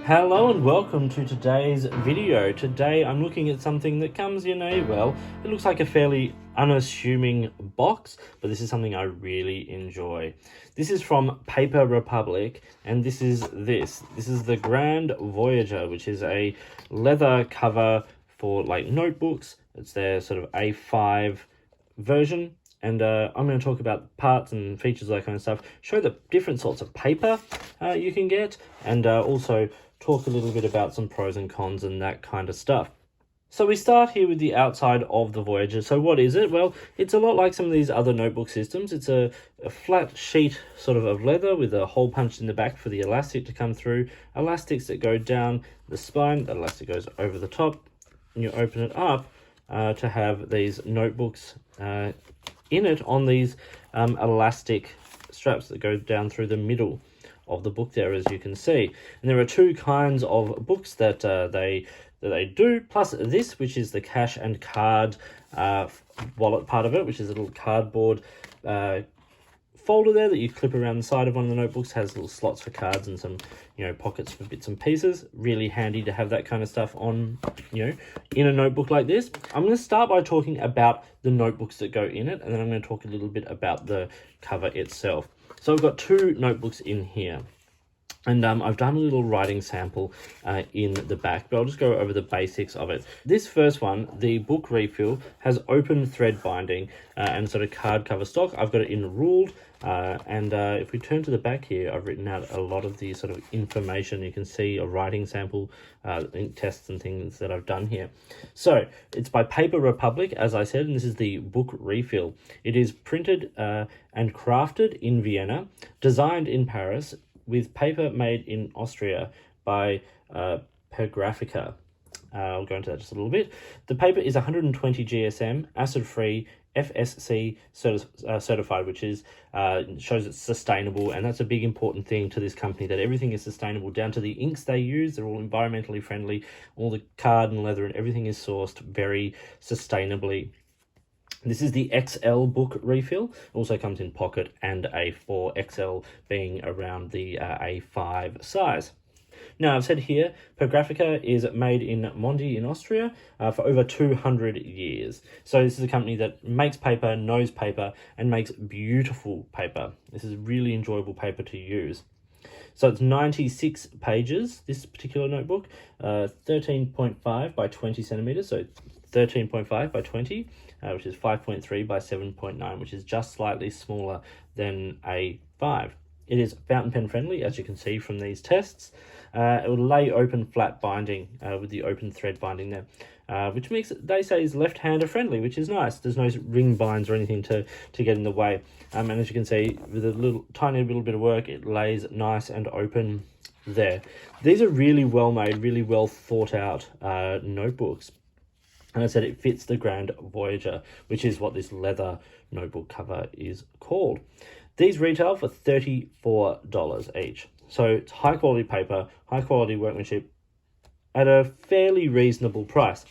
Hello and welcome to today's video. Today I'm looking at something that comes in a, well, it looks like a fairly unassuming box, but this is something I really enjoy. This is from Paper Republic, and this is the Grand Voyager, which is a leather cover for like notebooks. It's their sort of A5 version. And I'm going to talk about parts and features, that kind of stuff, show the different sorts of paper you can get, and also talk a little bit about some pros and cons and that kind of stuff. So we start here with the outside of the Voyager. So what is it? Well, it's a lot like some of these other notebook systems. It's a flat sheet sort of leather with a hole punched in the back for the elastic to come through, elastics that go down the spine, the elastic goes over the top, and you open it up to have these notebooks in it on these elastic straps that go down through the middle of the book there, as you can see. And there are two kinds of books that they do, plus this, which is the cash and card wallet part of it, which is a little cardboard folder there that you clip around the side of one of the notebooks. Has little slots for cards and some, pockets for bits and pieces. Really handy to have that kind of stuff on, in a notebook like this. I'm going to start by talking about the notebooks that go in it, and then I'm going to talk a little bit about the cover itself. So I've got two notebooks in here, and I've done a little writing sample in the back, but I'll just go over the basics of it. This first one, the book refill, has open thread binding and sort of card cover stock. I've got it in ruled, and if we turn to the back here, I've written out a lot of the sort of information. You can see a writing sample, ink tests and things that I've done here. So it's by Paper Republic, as I said, and this is the book refill. It is printed and crafted in Vienna, designed in Paris, with paper made in Austria by Pergraphica. I'll go into that just a little bit. The paper is 120 GSM, acid-free, FSC certified, which is shows it's sustainable, and that's a big important thing to this company, that everything is sustainable, down to the inks they use. They're all environmentally friendly. All the card and leather and everything is sourced very sustainably. This is the XL book refill. Also comes in pocket and A4, XL being around the A5 size. Now, I've said here, Pergraphica is made in Mondi in Austria for over 200 years. So this is a company that makes paper, knows paper, and makes beautiful paper. This is really enjoyable paper to use. So it's 96 pages, this particular notebook, 13.5 by 20 centimeters, so 13.5 by 20, which is 5.3 by 7.9, which is just slightly smaller than A5. It is fountain pen friendly, as you can see from these tests. It will lay open flat binding with the open thread binding there, which makes it, they say, is left-hander friendly, which is nice. There's no ring binds or anything to get in the way. And as you can see, with a tiny little bit of work, it lays nice and open there. These are really well made, really well thought out notebooks. And I said it fits the Grand Voyager, which is what this leather notebook cover is called. These retail for $34 each. So it's high quality paper, high quality workmanship at a fairly reasonable price.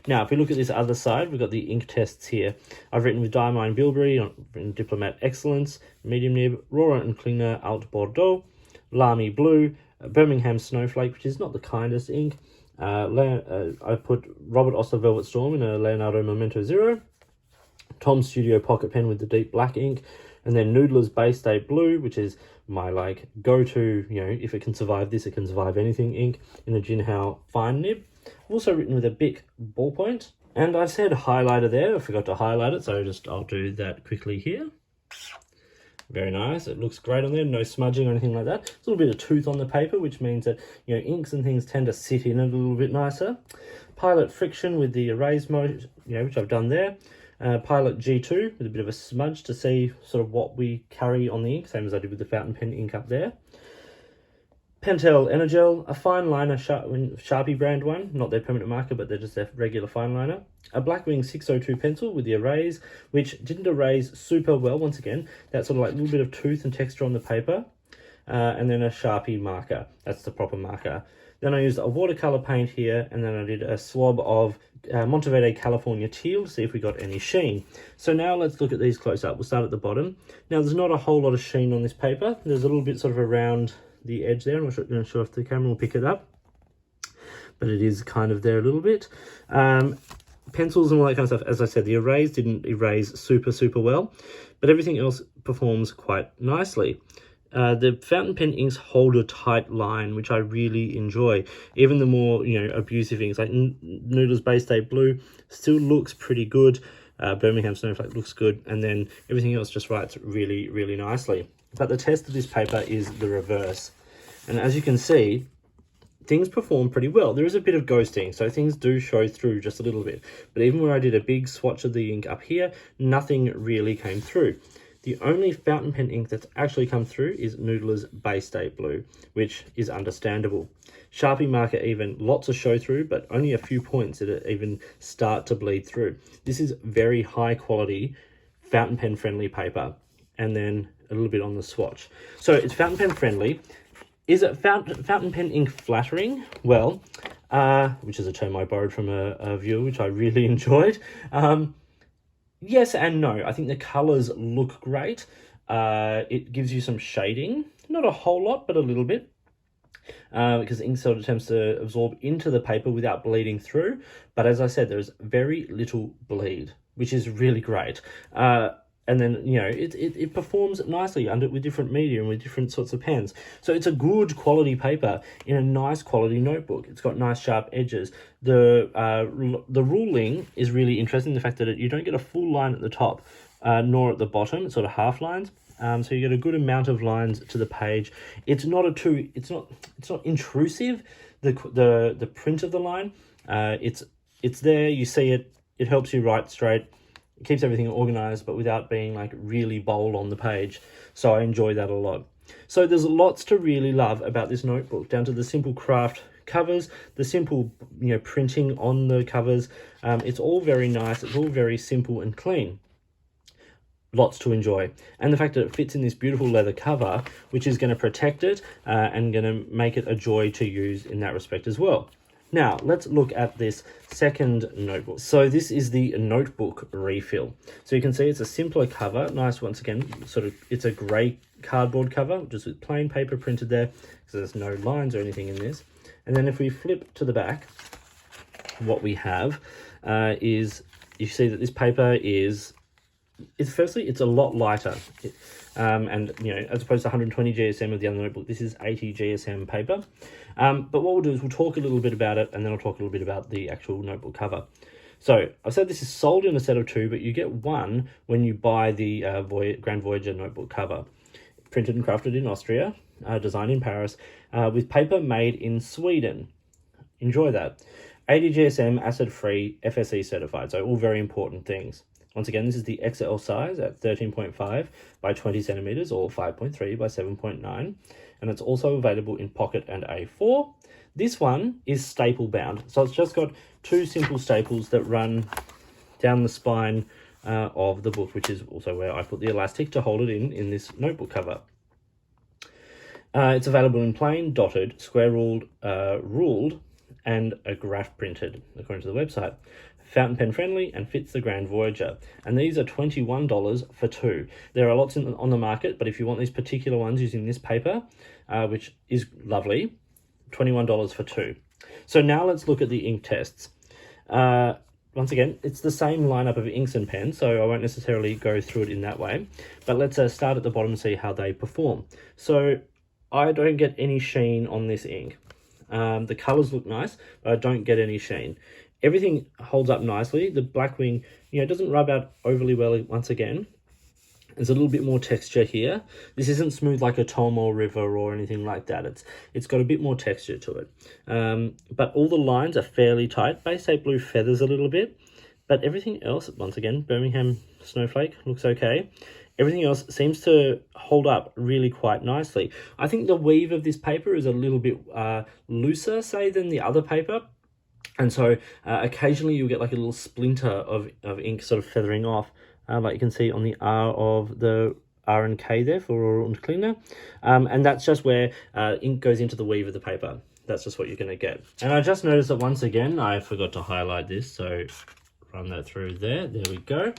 Now, if we look at this other side, we've got the ink tests here. I've written with Diamine Bilberry, I've written Diplomat Excellence, Medium Nib, Rora and Klinger Alt Bordeaux, Lamy Blue, Birmingham Snowflake, which is not the kindest ink. I put Robert Oster Velvet Storm in a Leonardo Memento Zero, Tom's Studio Pocket Pen with the deep black ink, and then Noodler's Base Day Blue, which is my go-to, if it can survive this, it can survive anything ink, in a Jinhao fine nib. I've also written with a Bic ballpoint, and I said highlighter there. I forgot to highlight it, so I'll do that quickly here. Very nice. It looks great on there. No smudging or anything like that. There's a little bit of tooth on the paper, which means that, inks and things tend to sit in it a little bit nicer. Pilot friction with the erase mode, which I've done there. Pilot G2 with a bit of a smudge to see sort of what we carry on the ink, same as I did with the fountain pen ink up there. Pentel Energel, a fine liner Sharpie brand one, not their permanent marker, but they're just their regular fine liner. A Blackwing 602 pencil with the erase, which didn't erase super well, once again. That sort of little bit of tooth and texture on the paper. And then a Sharpie marker, that's the proper marker. Then I used a watercolor paint here, and then I did a swab of Monteverde California teal to see if we got any sheen. So now let's look at these close up. We'll start at the bottom. Now there's not a whole lot of sheen on this paper. There's a little bit sort of around the edge there. I'm not sure if the camera will pick it up. but it is kind of there a little bit. Pencils and all that kind of stuff, as I said, the erase didn't erase super well, but everything else performs quite nicely. The fountain pen inks hold a tight line, which I really enjoy. Even the more, abusive inks, like Noodles Bay State Blue, still looks pretty good. Birmingham Snowflake looks good, and then everything else just writes really nicely. But the test of this paper is the reverse. And as you can see, things perform pretty well. There is a bit of ghosting, so things do show through just a little bit. But even when I did a big swatch of the ink up here, nothing really came through. The only fountain pen ink that's actually come through is Noodler's Bay State Blue, which is understandable. Sharpie marker even, lots of show through, but only a few points that even start to bleed through. This is very high quality, fountain pen friendly paper, and then a little bit on the swatch. So it's fountain pen friendly. Is it fountain pen ink flattering? Well, which is a term I borrowed from a viewer, which I really enjoyed. Yes and no. I think the colours look great. It gives you some shading. Not a whole lot, but a little bit. Because ink sort of tends to absorb into the paper without bleeding through. But as I said, there's very little bleed, which is really great. And then, it performs nicely with different media and with different sorts of pens. So it's a good quality paper in a nice quality notebook. It's got nice sharp edges. The ruling is really interesting. The fact that you don't get a full line at the top, nor at the bottom. It's sort of half lines. So you get a good amount of lines to the page. It's not intrusive. The print of the line. It's there. You see it. It helps you write straight. It keeps everything organized, but without being like really bold on the page. So I enjoy that a lot. So there's lots to really love about this notebook, down to the simple craft covers, the simple printing on the covers. It's all very nice. It's all very simple and clean. Lots to enjoy. And the fact that it fits in this beautiful leather cover, which is going to protect it and going to make it a joy to use in that respect as well. Now, let's look at this second notebook. So this is the notebook refill. So you can see it's a simpler cover. Nice, once again, it's a grey cardboard cover, just with plain paper printed there, because there's no lines or anything in this. And then if we flip to the back, what we have is, you see that this paper is, firstly, it's a lot lighter. And, as opposed to 120 GSM of the other notebook, this is 80 GSM paper. But what we'll do is we'll talk a little bit about it, and then I'll talk a little bit about the actual notebook cover. So I've said this is sold in a set of 2, but you get 1 when you buy the Grand Voyager notebook cover. Printed and crafted in Austria, designed in Paris, with paper made in Sweden. Enjoy that. 80 GSM, acid-free, FSC certified, so all very important things. Once again, this is the XL size at 13.5 by 20 centimeters, or 5.3 by 7.9. And it's also available in pocket and A4. This one is staple bound. So it's just got 2 simple staples that run down the spine of the book, which is also where I put the elastic to hold it in this notebook cover. It's available in plain, dotted, square ruled, and a graph printed, according to the website. Fountain pen friendly and fits the Grand Voyager. And these are $21 for 2. There are lots on the market, but if you want these particular ones using this paper, which is lovely, $21 for 2. So now let's look at the ink tests. Once again, it's the same lineup of inks and pens, so I won't necessarily go through it in that way. But let's start at the bottom and see how they perform. So I don't get any sheen on this ink. The colours look nice, but I don't get any sheen. Everything holds up nicely. The Blackwing, doesn't rub out overly well once again. There's a little bit more texture here. This isn't smooth like a Tomo River or anything like that. It's got a bit more texture to it. But all the lines are fairly tight. Bay State Blue feathers a little bit. But everything else, once again, Birmingham Snowflake looks okay. Everything else seems to hold up really quite nicely. I think the weave of this paper is a little bit looser, say, than the other paper. And so occasionally you'll get like a little splinter of ink sort of feathering off, like you can see on the R of the R and K there for Rural und Cleaner. And that's just where ink goes into the weave of the paper. That's just what you're going to get. And I just noticed that once again, I forgot to highlight this. So run that through there. There we go.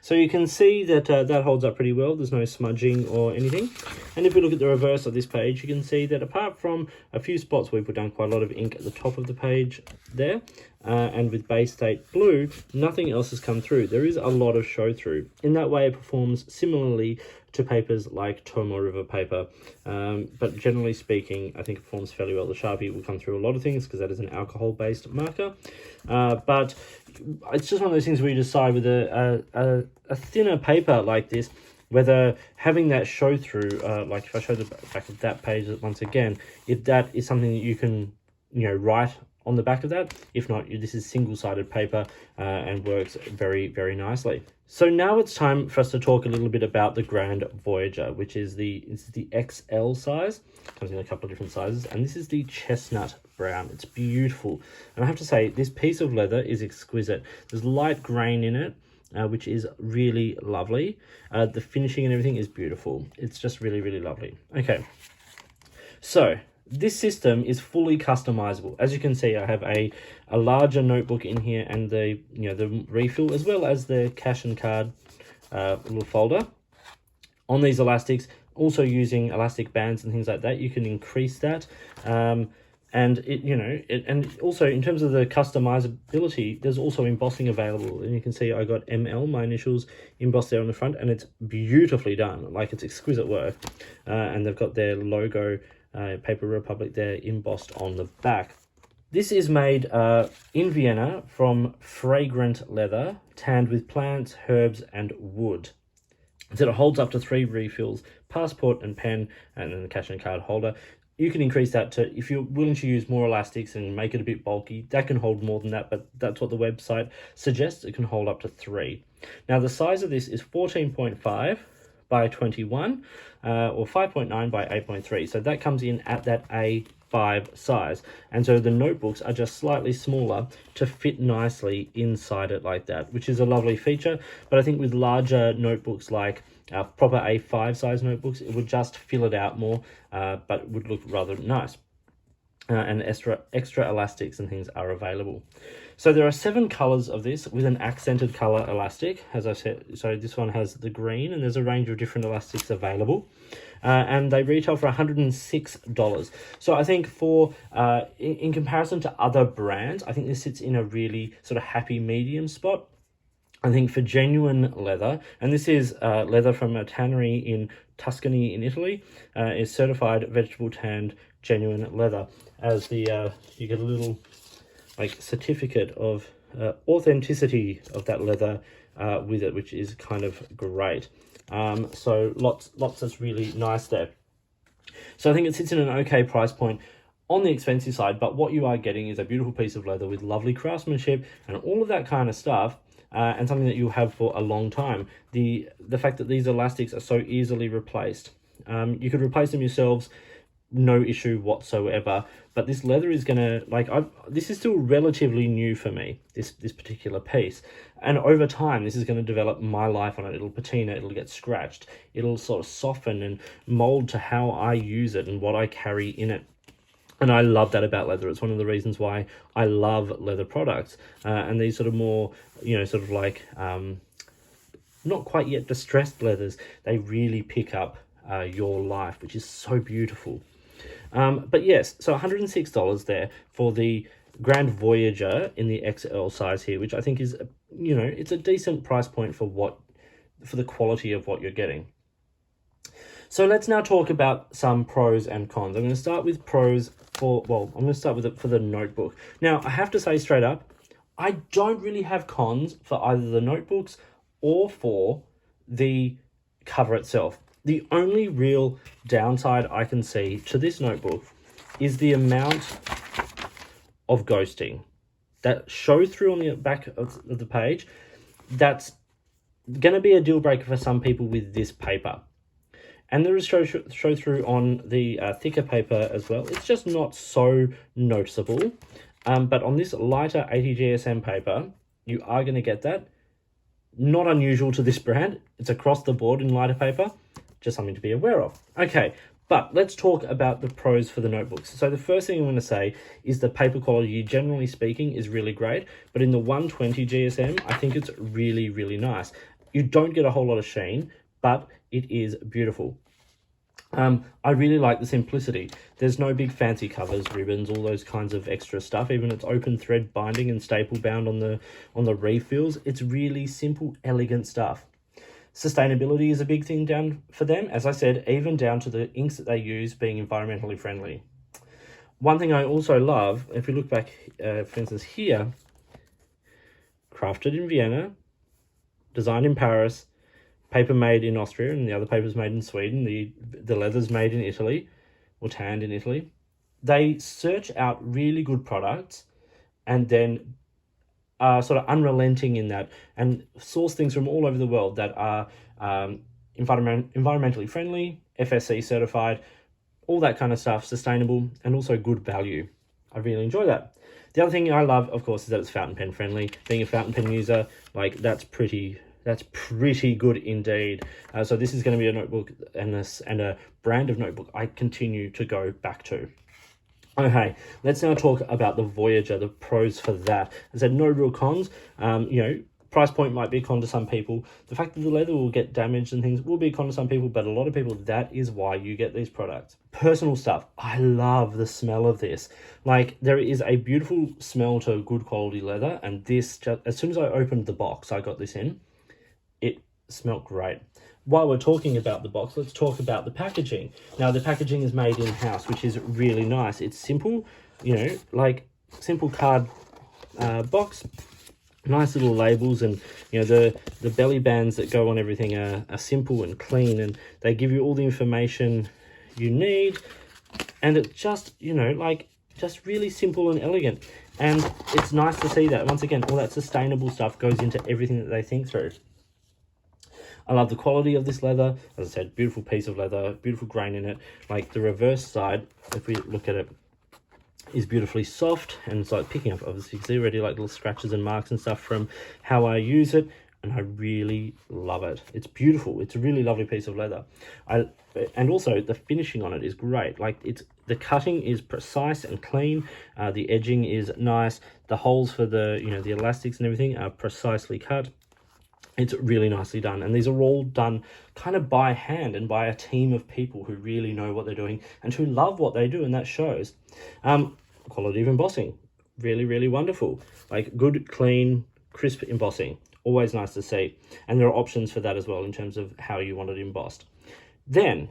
So you can see that that holds up pretty well. There's no smudging or anything. And if we look at the reverse of this page, you can see that apart from a few spots where we put down quite a lot of ink at the top of the page there, and with Base State Blue, nothing else has come through. There is a lot of show through. In that way, it performs similarly to papers like Tomo River paper, but generally speaking, I think it performs fairly well. The Sharpie will come through a lot of things because that is an alcohol-based marker, but it's just one of those things where you decide with a thinner paper like this, whether having that show through, like if I show the back of that page once again, if that is something that you can, write on the back of that. If not, this is single-sided paper and works very, very nicely. So now it's time for us to talk a little bit about the Grand Voyager, which is the XL size. Comes in a couple of different sizes, and this is the chestnut brown. It's beautiful, and I have to say this piece of leather is exquisite. There's light grain in it, which is really lovely. The finishing and everything is beautiful. It's just really, really lovely. Okay, so this system is fully customizable. As you can see, I have a larger notebook in here, and the refill, as well as the cash and card little folder. On these elastics, also using elastic bands and things like that, you can increase that. And and also in terms of the customizability, there's also embossing available, and you can see I got ML, my initials, embossed there on the front, and it's beautifully done. Like, it's exquisite work. And they've got their logo, Paper Republic, there embossed on the back. This is made in Vienna from fragrant leather, tanned with plants, herbs, and wood. So it holds up to 3 refills, passport and pen, and then the cash and card holder. You can increase that to, if you're willing to use more elastics and make it a bit bulky, that can hold more than that, but that's what the website suggests. It can hold up to 3. Now, the size of this is 14.5 by 21, or 5.9 by 8.3. So that comes in at that A5 size. And so the notebooks are just slightly smaller to fit nicely inside it like that, which is a lovely feature. But I think with larger notebooks, like proper A5 size notebooks, it would just fill it out more, but it would look rather nice. And extra elastics and things are available. So there are 7 colors of this with an accented color elastic, as I said. So this one has the green, and there's a range of different elastics available. And they retail for $106. So I think for, in comparison to other brands, I think this sits in a really sort of happy medium spot. I think for genuine leather, and this is leather from a tannery in Tuscany in Italy, is certified vegetable tanned genuine leather. As the you get a little like certificate of authenticity of that leather with it, which is kind of great. So lots that's really nice there. So I think it sits in an okay price point on the expensive side, but what you are getting is a beautiful piece of leather with lovely craftsmanship and all of that kind of stuff. And something that you'll have for a long time. The fact that these elastics are so easily replaced. You could replace them yourselves, no issue whatsoever. But this leather is gonna, this is still relatively new for me, this particular piece. And over time, this is gonna develop my life on it. It'll patina, it'll get scratched. It'll sort of soften and mold to how I use it and what I carry in it. And I love that about leather. It's one of the reasons why I love leather products. And these sort of more, sort of like, not quite yet distressed leathers, they really pick up your life, which is so beautiful. But yes, so $106 there for the Grand Voyager in the XL size here, which I think is, it's a decent price point for the quality of what you're getting. So let's now talk about some pros and cons. I'm going to start with pros I'm going to start with it for the notebook. Now, I have to say straight up, I don't really have cons for either the notebooks or for the cover itself. The only real downside I can see to this notebook is the amount of ghosting. That show through on the back of the page, that's going to be a deal breaker for some people with this paper. And there is show through on the thicker paper as well. It's just not so noticeable. But on this lighter 80 GSM paper, you are going to get that. Not unusual to this brand. It's across the board in lighter paper. Just something to be aware of. Okay, but let's talk about the pros for the notebooks. So the first thing I'm going to say is the paper quality, generally speaking, is really great. But in the 120 GSM, I think it's really, really nice. You don't get a whole lot of sheen, but it is beautiful. I really like the simplicity. There's no big fancy covers, ribbons, all those kinds of extra stuff. Even it's open thread binding and staple bound on the refills. It's really simple, elegant stuff. Sustainability is a big thing down for them. As I said, even down to the inks that they use being environmentally friendly. One thing I also love, if we look back, for instance, here, crafted in Vienna, designed in Paris, paper made in Austria, and the other paper's made in Sweden. The leather's made in Italy, or tanned in Italy. They search out really good products and then are sort of unrelenting in that and source things from all over the world that are environmentally friendly, FSC certified, all that kind of stuff, sustainable, and also good value. I really enjoy that. The other thing I love, of course, is that it's fountain pen friendly. Being a fountain pen user, like that's pretty good indeed. So this is going to be a notebook and a brand of notebook I continue to go back to. Okay, let's now talk about the Voyager, the pros for that. I said no real cons. Price point might be a con to some people. The fact that the leather will get damaged and things will be a con to some people, but a lot of people, that is why you get these products. Personal stuff. I love the smell of this. Like, there is a beautiful smell to good quality leather, and this, just as soon as I opened the box, I got this in. It smelled great. While we're talking about the box, let's talk about the packaging. Now, the packaging is made in-house, which is really nice. It's simple, like simple card box. Nice little labels, and the belly bands that go on everything are simple and clean, and they give you all the information you need, and it's just just really simple and elegant. And it's nice to see that once again all that sustainable stuff goes into everything that they think through. I love the quality of this leather. As I said, beautiful piece of leather, beautiful grain in it. Like the reverse side, if we look at it, is beautifully soft, and it's like picking up, obviously you can see already like little scratches and marks and stuff from how I use it, and I really love it. It's beautiful. It's a really lovely piece of leather. And also the finishing on it is great. Like the cutting is precise and clean. The edging is nice. The holes for the the elastics and everything are precisely cut. It's really nicely done, and these are all done kind of by hand and by a team of people who really know what they're doing and who love what they do, and that shows. Quality of embossing, really, really wonderful. Like good, clean, crisp embossing, always nice to see. And there are options for that as well in terms of how you want it embossed. Then,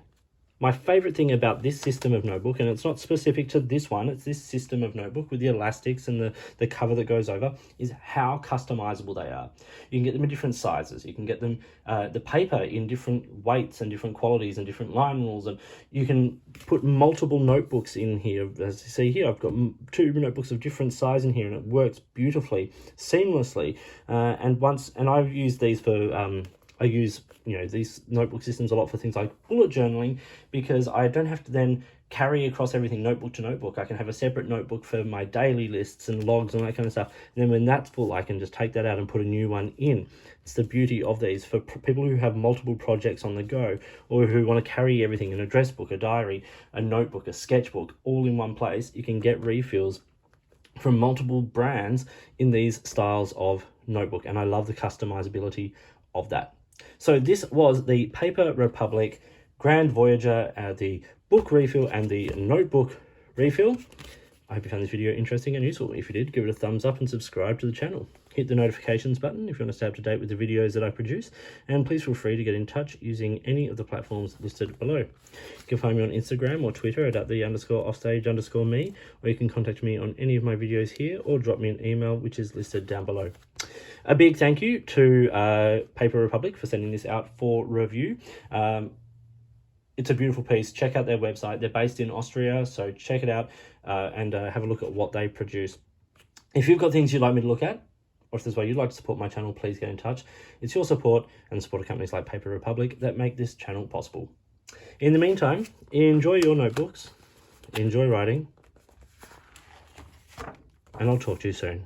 my favorite thing about this system of notebook, and it's not specific to this one, it's this system of notebook with the elastics and the cover that goes over, is how customizable they are. You can get them in different sizes. You can get them, the paper in different weights and different qualities and different line rules, and you can put multiple notebooks in here. As you see here, I've got 2 notebooks of different size in here, and it works beautifully, seamlessly. And I've used these for, I use these notebook systems a lot for things like bullet journaling, because I don't have to then carry across everything notebook to notebook. I can have a separate notebook for my daily lists and logs and that kind of stuff. And then when that's full, I can just take that out and put a new one in. It's the beauty of these for people who have multiple projects on the go, or who want to carry everything in a address book, a diary, a notebook, a sketchbook, all in one place. You can get refills from multiple brands in these styles of notebook, and I love the customizability of that. So this was the Paper Republic Grand Voyager, the book refill and the notebook refill. I hope you found this video interesting and useful. If you did, give it a thumbs up and subscribe to the channel. Hit the notifications button if you want to stay up to date with the videos that I produce, and please feel free to get in touch using any of the platforms listed below. You can find me on Instagram or Twitter at @the_offstage_me, or you can contact me on any of my videos here, or drop me an email which is listed down below. A big thank you to Paper Republic for sending this out for review. It's a beautiful piece. Check out their website. They're based in Austria, so check it out and have a look at what they produce. If you've got things you'd like me to look at, or if there's a way you'd like to support my channel, please get in touch. It's your support and the support of companies like Paper Republic that make this channel possible. In the meantime, enjoy your notebooks, enjoy writing, and I'll talk to you soon.